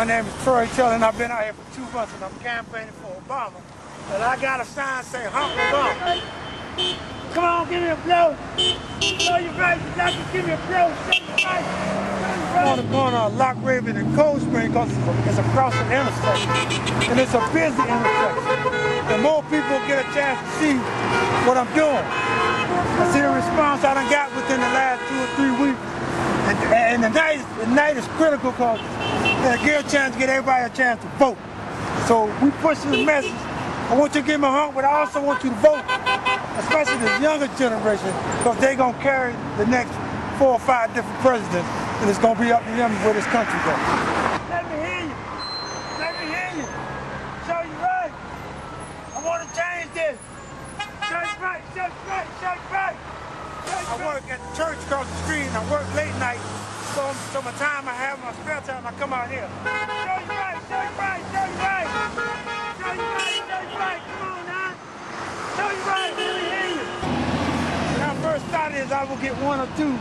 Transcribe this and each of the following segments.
My name is Troy Taylor, and I've been out here for 2 months, and I'm campaigning for Obama. And I got a sign saying, "Honk Obama." Come on, give me a blow. Blow your right, doctor, give me a blow. I'm on the corner of Loch Raven and Coldspring because it's across the intersection. And it's a busy intersection. And more people get a chance to see what I'm doing. I see the response I done got within the last 2 or 3 weeks. And the night is critical because it gives a chance to get everybody a chance to vote. So we push this message. I want you to give me a honk, but I also want you to vote, especially the younger generation, because they're going to carry the next 4 or 5 different presidents, and it's going to be up to them where this country goes. Let me hear you. Let me hear you. Show you right. I want to change this. Show you right. Show you right. Show you right. I work at the church across the street, and I work late night, so my time I have, my spare time, I come out here. Show you right. Show you right. Show you right. Show you right. Show you right. Come on now. Show you right. Let me hear you. When I first started, I would get 1 or 2,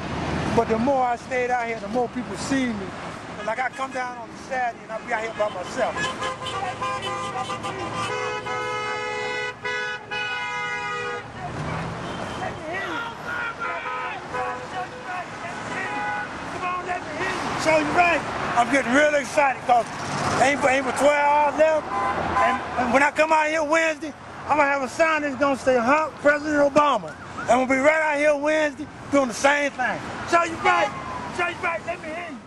but the more I stayed out here, the more people see me. And like I come down on the Saturday, and I'll be out here by myself. Show you right. I'm getting really excited because ain't but 12 hours left. And when I come out here Wednesday, I'm going to have a sign that's going to say, "Honk, President Obama." And we'll be right out here Wednesday doing the same thing. Show you right. Show you right. Let me hear you.